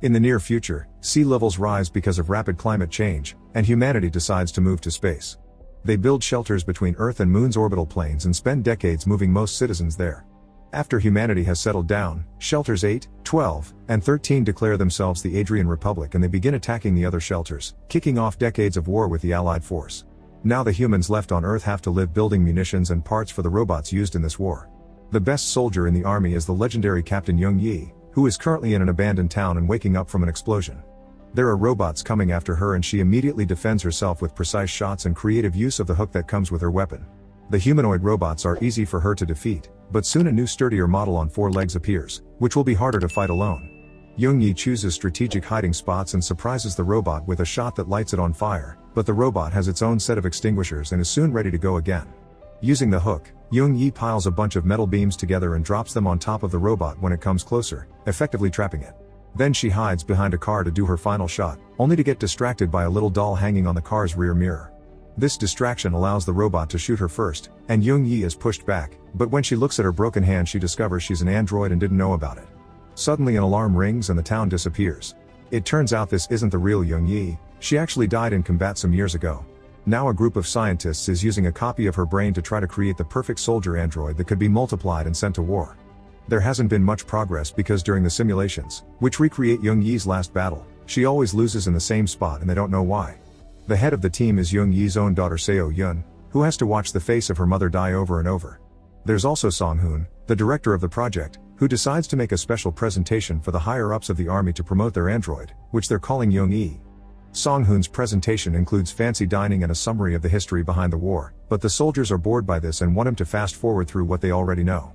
In the near future, sea levels rise because of rapid climate change, and humanity decides to move to space. They build shelters between Earth and Moon's orbital planes and spend decades moving most citizens there. After humanity has settled down, Shelters 8, 12, and 13 declare themselves the Adrian Republic and they begin attacking the other shelters, kicking off decades of war with the Allied force. Now the humans left on Earth have to live building munitions and parts for the robots used in this war. The best soldier in the army is the legendary Captain Young Yi, who is currently in an abandoned town and waking up from an explosion. There are robots coming after her and she immediately defends herself with precise shots and creative use of the hook that comes with her weapon. The humanoid robots are easy for her to defeat, but soon a new sturdier model on 4 legs appears, which will be harder to fight alone. Young Yi chooses strategic hiding spots and surprises the robot with a shot that lights it on fire, but the robot has its own set of extinguishers and is soon ready to go again. Using the hook, Young Yi piles a bunch of metal beams together and drops them on top of the robot when it comes closer, effectively trapping it. Then she hides behind a car to do her final shot, only to get distracted by a little doll hanging on the car's rear mirror. This distraction allows the robot to shoot her first, and Young Yi is pushed back, but when she looks at her broken hand she discovers she's an android and didn't know about it. Suddenly an alarm rings and the town disappears. It turns out this isn't the real Young Yi, she actually died in combat some years ago. Now a group of scientists is using a copy of her brain to try to create the perfect soldier android that could be multiplied and sent to war. There hasn't been much progress because during the simulations, which recreate Young Yi's last battle, she always loses in the same spot and they don't know why. The head of the team is Young Yi's own daughter Seo Yun, who has to watch the face of her mother die over and over. There's also Song Hoon, the director of the project, who decides to make a special presentation for the higher-ups of the army to promote their android, which they're calling Young Yi. Song Hoon's presentation includes fancy dining and a summary of the history behind the war, but the soldiers are bored by this and want him to fast forward through what they already know.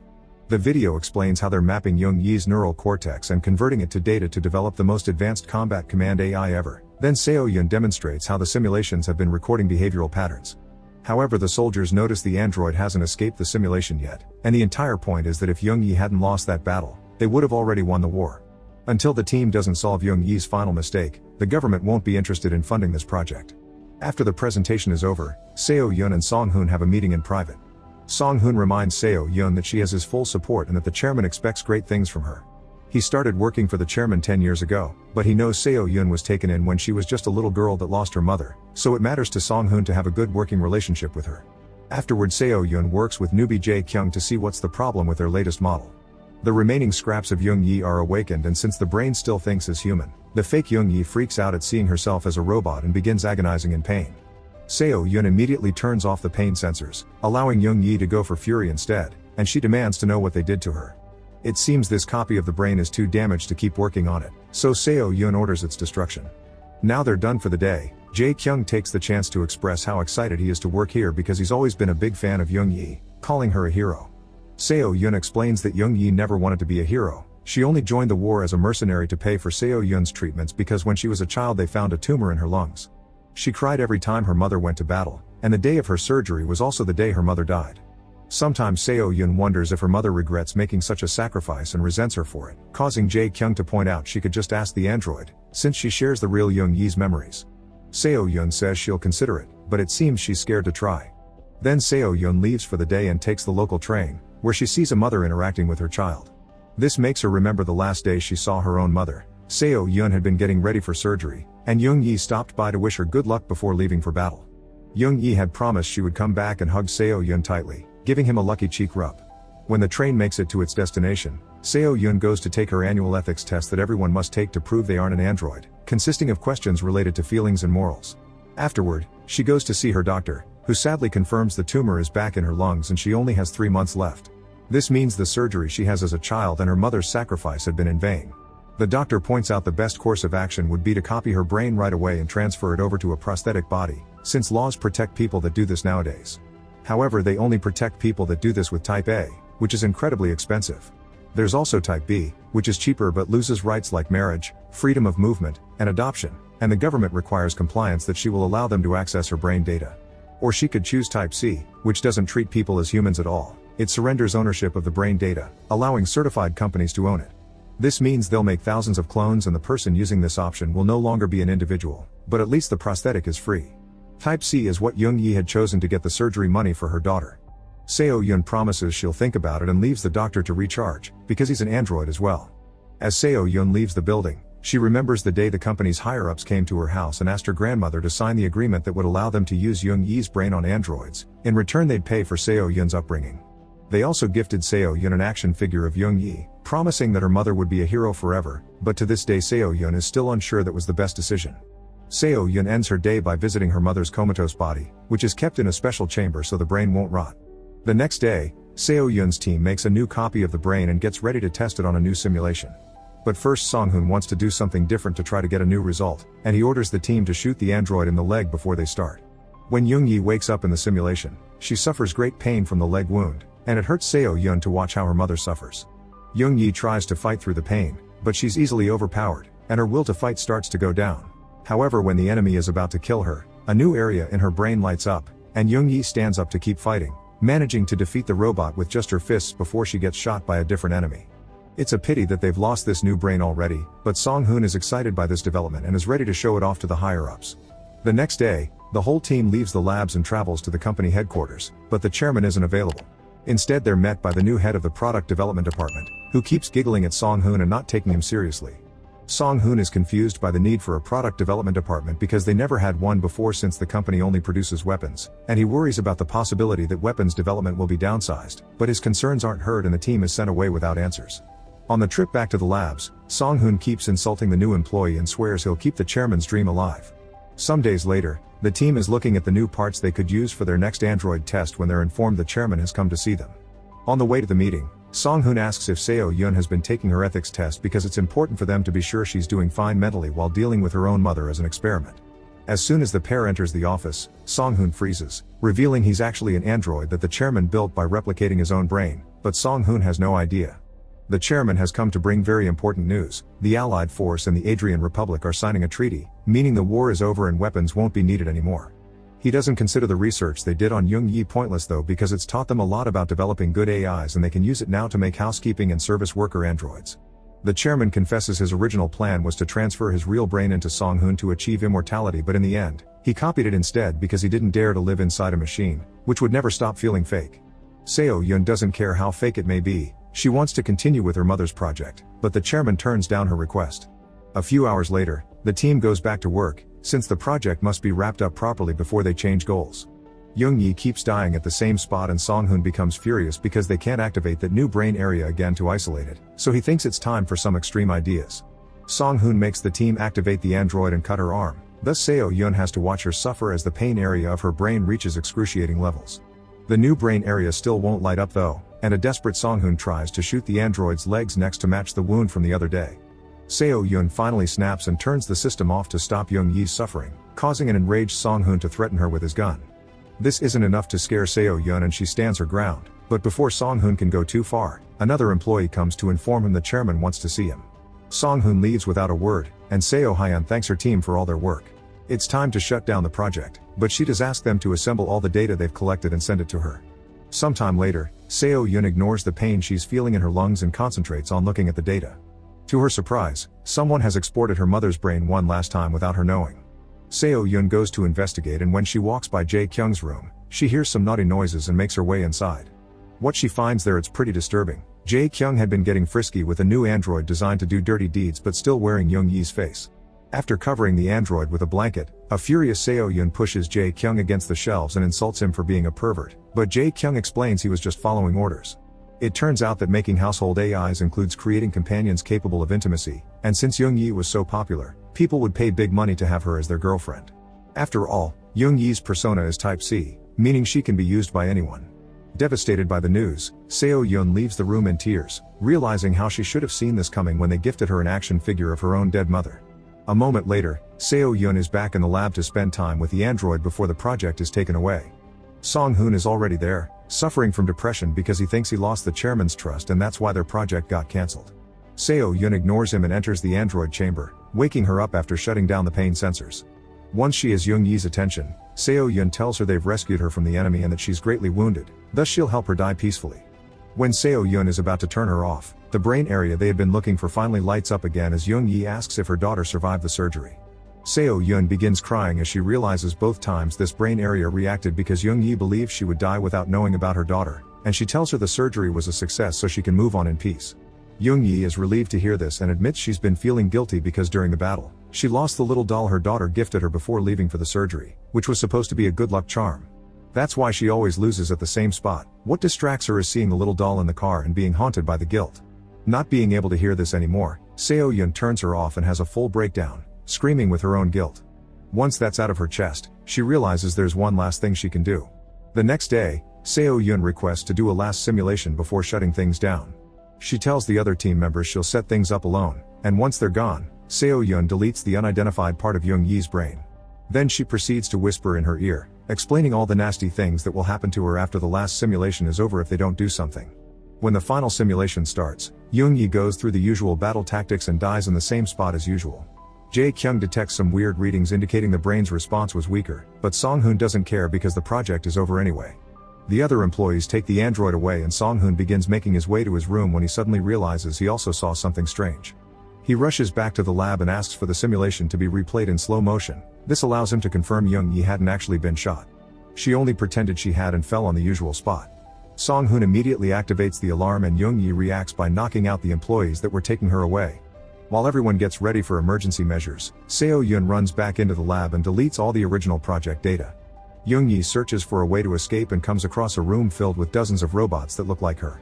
The video explains how they're mapping Young Yi's neural cortex and converting it to data to develop the most advanced combat command AI ever. Then Seo Yun demonstrates how the simulations have been recording behavioral patterns. However, the soldiers notice the android hasn't escaped the simulation yet, and the entire point is that if Young Yi hadn't lost that battle, they would have already won the war. Until the team doesn't solve Young Yi's final mistake, the government won't be interested in funding this project. After the presentation is over, Seo Yun and Song Hoon have a meeting in private. Song Hoon reminds Seo Yun that she has his full support and that the chairman expects great things from her. He started working for the chairman 10 years ago, but he knows Seo Yun was taken in when she was just a little girl that lost her mother, so it matters to Song Hoon to have a good working relationship with her. Afterward, Seo Yun works with newbie Jae Kyung to see what's the problem with their latest model. The remaining scraps of Young Yi are awakened, and since the brain still thinks as human, the fake Young Yi freaks out at seeing herself as a robot and begins agonizing in pain. Seo Yun immediately turns off the pain sensors, allowing Young Yi to go for fury instead, and she demands to know what they did to her. It seems this copy of the brain is too damaged to keep working on it, so Seo Yun orders its destruction. Now they're done for the day, Jae Kyung takes the chance to express how excited he is to work here because he's always been a big fan of Young Yi, calling her a hero. Seo Yun explains that Young Yi never wanted to be a hero, she only joined the war as a mercenary to pay for Seo Yun's treatments because when she was a child they found a tumor in her lungs. She cried every time her mother went to battle, and the day of her surgery was also the day her mother died. Sometimes Seo Yun wonders if her mother regrets making such a sacrifice and resents her for it, causing Jae Kyung to point out she could just ask the android, since she shares the real Young Yi's memories. Seo Yun says she'll consider it, but it seems she's scared to try. Then Seo Yun leaves for the day and takes the local train, where she sees a mother interacting with her child. This makes her remember the last day she saw her own mother. Seo Yun had been getting ready for surgery, and Young Yi stopped by to wish her good luck before leaving for battle. Young Yi had promised she would come back and hug Seo Yun tightly, giving him a lucky cheek rub. When the train makes it to its destination, Seo Yun goes to take her annual ethics test that everyone must take to prove they aren't an android, consisting of questions related to feelings and morals. Afterward, she goes to see her doctor, who sadly confirms the tumor is back in her lungs and she only has 3 months left. This means the surgery she has as a child and her mother's sacrifice had been in vain. The doctor points out the best course of action would be to copy her brain right away and transfer it over to a prosthetic body, since laws protect people that do this nowadays. However, they only protect people that do this with Type A, which is incredibly expensive. There's also Type B, which is cheaper but loses rights like marriage, freedom of movement, and adoption, and the government requires compliance that she will allow them to access her brain data. Or she could choose Type C, which doesn't treat people as humans at all. It surrenders ownership of the brain data, allowing certified companies to own it. This means they'll make thousands of clones and the person using this option will no longer be an individual, but at least the prosthetic is free. Type C is what Young Yi had chosen to get the surgery money for her daughter. Seo Yun promises she'll think about it and leaves the doctor to recharge, because he's an android as well. As Seo Yun leaves the building, She remembers the day the company's higher-ups came to her house and asked her grandmother to sign the agreement that would allow them to use Young-Yi's brain on androids. In return they'd pay for Seo-Yun's upbringing. They also gifted Seo-Yun an action figure of Young-Yi, promising that her mother would be a hero forever, but to this day Seo-Yun is still unsure that was the best decision. Seo-Yun ends her day by visiting her mother's comatose body, which is kept in a special chamber so the brain won't rot. The next day, Seo-Yun's team makes a new copy of the brain and gets ready to test it on a new simulation. But first Song-Hoon wants to do something different to try to get a new result, and he orders the team to shoot the android in the leg before they start. When Young-Yi wakes up in the simulation, she suffers great pain from the leg wound, and it hurts Seo-Yun to watch how her mother suffers. Young-Yi tries to fight through the pain, but she's easily overpowered, and her will to fight starts to go down. However, when the enemy is about to kill her, a new area in her brain lights up, and Young-Yi stands up to keep fighting, managing to defeat the robot with just her fists before she gets shot by a different enemy. It's a pity that they've lost this new brain already, but Song-Hoon is excited by this development and is ready to show it off to the higher-ups. The next day, the whole team leaves the labs and travels to the company headquarters, but the chairman isn't available. Instead they're met by the new head of the product development department, who keeps giggling at Song-Hoon and not taking him seriously. Song-Hoon is confused by the need for a product development department because they never had one before since the company only produces weapons, and he worries about the possibility that weapons development will be downsized, but his concerns aren't heard and the team is sent away without answers. On the trip back to the labs, Song-Hoon keeps insulting the new employee and swears he'll keep the chairman's dream alive. Some days later, the team is looking at the new parts they could use for their next android test when they're informed the chairman has come to see them. On the way to the meeting, Song-Hoon asks if Seo-Yun has been taking her ethics test because it's important for them to be sure she's doing fine mentally while dealing with her own mother as an experiment. As soon as the pair enters the office, Song-Hoon freezes, revealing he's actually an android that the chairman built by replicating his own brain, but Song-Hoon has no idea. The chairman has come to bring very important news. The Allied force and the Adrian Republic are signing a treaty, meaning the war is over and weapons won't be needed anymore. He doesn't consider the research they did on Young-Yi pointless though because it's taught them a lot about developing good AIs and they can use it now to make housekeeping and service worker androids. The chairman confesses his original plan was to transfer his real brain into Song-Hoon to achieve immortality, but in the end, he copied it instead because he didn't dare to live inside a machine, which would never stop feeling fake. Seo-Yun doesn't care how fake it may be. She wants to continue with her mother's project, but the chairman turns down her request. A few hours later, the team goes back to work, since the project must be wrapped up properly before they change goals. Young-Yi keeps dying at the same spot and Song-Hoon becomes furious because they can't activate that new brain area again to isolate it, so he thinks it's time for some extreme ideas. Song-Hoon makes the team activate the android and cut her arm, thus Seo-Yun has to watch her suffer as the pain area of her brain reaches excruciating levels. The new brain area still won't light up though, and a desperate Song-Hoon tries to shoot the android's legs next to match the wound from the other day. Seo-Yun finally snaps and turns the system off to stop Young-Yi's suffering, causing an enraged Song-Hoon to threaten her with his gun. This isn't enough to scare Seo-Yun and she stands her ground, but before Song-Hoon can go too far, another employee comes to inform him the chairman wants to see him. Song-Hoon leaves without a word, and Seo-Hyun thanks her team for all their work. It's time to shut down the project, but she does ask them to assemble all the data they've collected and send it to her. Sometime later, Seo-Yun ignores the pain she's feeling in her lungs and concentrates on looking at the data. To her surprise, someone has exported her mother's brain one last time without her knowing. Seo-Yun goes to investigate and when she walks by Jae-Kyung's room, she hears some naughty noises and makes her way inside. What she finds there it's pretty disturbing. Jae-Kyung had been getting frisky with a new android designed to do dirty deeds but still wearing Young-Yi's face. After covering the android with a blanket, a furious Seo-Yun pushes Jae-Kyung against the shelves and insults him for being a pervert, but Jae-Kyung explains he was just following orders. It turns out that making household AIs includes creating companions capable of intimacy, and since Young-Yi was so popular, people would pay big money to have her as their girlfriend. After all, Young-Yi's persona is Type C, meaning she can be used by anyone. Devastated by the news, Seo-Yun leaves the room in tears, realizing how she should have seen this coming when they gifted her an action figure of her own dead mother. A moment later, Seo-Yun is back in the lab to spend time with the android before the project is taken away. Song-Hoon is already there, suffering from depression because he thinks he lost the chairman's trust and that's why their project got cancelled. Seo-Yun ignores him and enters the android chamber, waking her up after shutting down the pain sensors. Once she has Young-Yi's attention, Seo-Yun tells her they've rescued her from the enemy and that she's greatly wounded, thus she'll help her die peacefully. When Seo-Yun is about to turn her off, the brain area they had been looking for finally lights up again as Young-Yi asks if her daughter survived the surgery. Seo-Yun begins crying as she realizes both times this brain area reacted because Young-Yi believed she would die without knowing about her daughter, and she tells her the surgery was a success so she can move on in peace. Young-yi is relieved to hear this and admits she's been feeling guilty because during the battle, she lost the little doll her daughter gifted her before leaving for the surgery, which was supposed to be a good luck charm. That's why she always loses at the same spot. What distracts her is seeing the little doll in the car and being haunted by the guilt. Not being able to hear this anymore, Seo-yeon turns her off and has a full breakdown, screaming with her own guilt. Once that's out of her chest, she realizes there's one last thing she can do. The next day, Seo-yeon requests to do a last simulation before shutting things down. She tells the other team members she'll set things up alone, and once they're gone, Seo-yeon deletes the unidentified part of Young-yi's brain. Then she proceeds to whisper in her ear, explaining all the nasty things that will happen to her after the last simulation is over if they don't do something. When the final simulation starts, Young-yi goes through the usual battle tactics and dies in the same spot as usual. Jae-kyung detects some weird readings indicating the brain's response was weaker, but Song-hoon doesn't care because the project is over anyway. The other employees take the android away and Song-hoon begins making his way to his room when he suddenly realizes he also saw something strange. He rushes back to the lab and asks for the simulation to be replayed in slow motion. This allows him to confirm Young-yi hadn't actually been shot. She only pretended she had and fell on the usual spot. Song-hoon immediately activates the alarm and Young-yi reacts by knocking out the employees that were taking her away. While everyone gets ready for emergency measures, Seo-yeon runs back into the lab and deletes all the original project data. Young-yi searches for a way to escape and comes across a room filled with dozens of robots that look like her.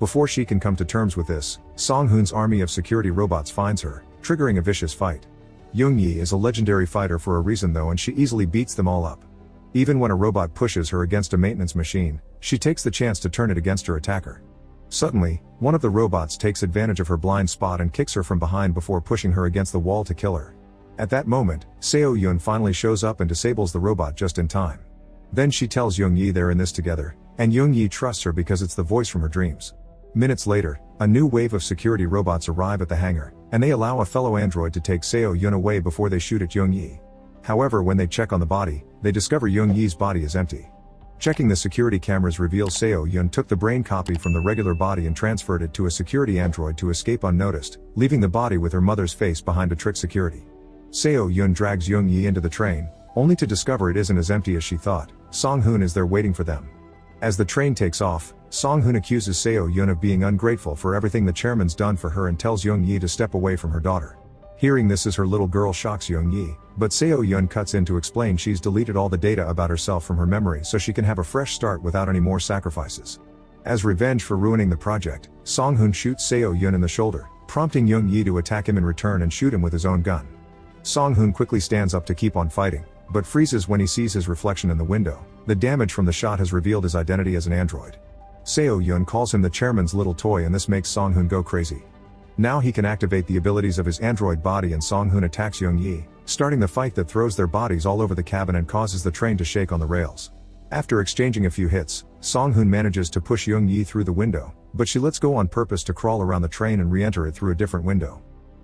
Before she can come to terms with this, Song-hoon's army of security robots finds her, triggering a vicious fight. Young-yi is a legendary fighter for a reason though, and she easily beats them all up. Even when a robot pushes her against a maintenance machine, she takes the chance to turn it against her attacker. Suddenly, one of the robots takes advantage of her blind spot and kicks her from behind before pushing her against the wall to kill her. At that moment, Seo-yeon finally shows up and disables the robot just in time. Then she tells Young-yi they're in this together, and Young-yi trusts her because it's the voice from her dreams. Minutes later, a new wave of security robots arrive at the hangar, and they allow a fellow android to take Seo-yeon away before they shoot at Young-yi. However, when they check on the body, they discover Young-yi's body is empty. Checking the security cameras reveals Seo-yeon took the brain copy from the regular body and transferred it to a security android to escape unnoticed, leaving the body with her mother's face behind to trick security. Seo-yeon drags Young-yi into the train, only to discover it isn't as empty as she thought. Song-hoon is there waiting for them. As the train takes off, Song-hoon accuses Seo-yeon of being ungrateful for everything the chairman's done for her and tells Young-yi to step away from her daughter. Hearing this as her little girl shocks Young-yi, but Seo-yeon cuts in to explain she's deleted all the data about herself from her memory so she can have a fresh start without any more sacrifices. As revenge for ruining the project, Song-hoon shoots Seo-yeon in the shoulder, prompting Young-yi to attack him in return and shoot him with his own gun. Song-hoon quickly stands up to keep on fighting, but freezes when he sees his reflection in the window. The damage from the shot has revealed his identity as an android. Seo-yeon calls him the chairman's little toy and this makes Song-hoon go crazy. Now he can activate the abilities of his android body and Song-hoon attacks Young-yi, starting the fight that throws their bodies all over the cabin and causes the train to shake on the rails. After exchanging a few hits, Song-hoon manages to push Young-yi through the window, but she lets go on purpose to crawl around the train and re-enter it through a different window.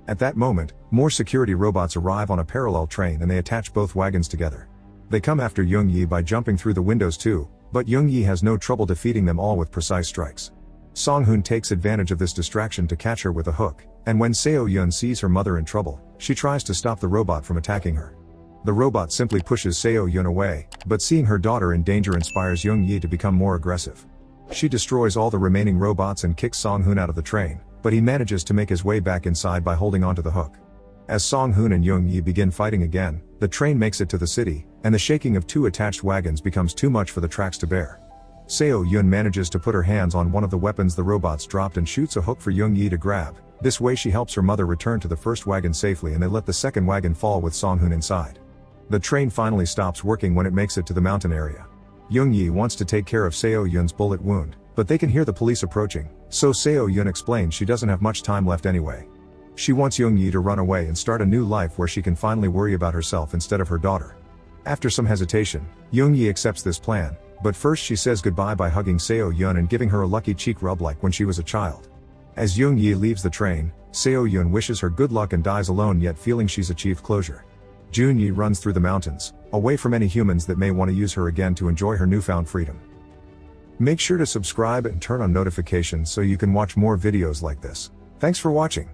At that moment, more security robots arrive on a parallel train and they attach both wagons together. They come after Young-yi by jumping through the windows too, but Young-yi has no trouble defeating them all with precise strikes. Song-hoon takes advantage of this distraction to catch her with a hook, and when Seo-yeon sees her mother in trouble, she tries to stop the robot from attacking her. The robot simply pushes Seo-yeon away, but seeing her daughter in danger inspires Young-yi to become more aggressive. She destroys all the remaining robots and kicks Song-hoon out of the train, but he manages to make his way back inside by holding onto the hook. As Song-hoon and Young-yi begin fighting again, the train makes it to the city, and the shaking of two attached wagons becomes too much for the tracks to bear. Seo-yeon manages to put her hands on one of the weapons the robots dropped and shoots a hook for Young-yi to grab. This way she helps her mother return to the first wagon safely and they let the second wagon fall with Song-hoon inside. The train finally stops working when it makes it to the mountain area. Young-yi wants to take care of Seo-yeon's bullet wound, but they can hear the police approaching, so Seo-yeon explains she doesn't have much time left anyway. She wants Young-yi to run away and start a new life where she can finally worry about herself instead of her daughter. After some hesitation, Young-yi accepts this plan, but first she says goodbye by hugging Seo-yeon and giving her a lucky cheek rub like when she was a child. As Young-yi leaves the train, Seo-yeon wishes her good luck and dies alone yet feeling she's achieved closure. Jun-yi runs through the mountains, away from any humans that may want to use her again to enjoy her newfound freedom. Make sure to subscribe and turn on notifications so you can watch more videos like this. Thanks for watching.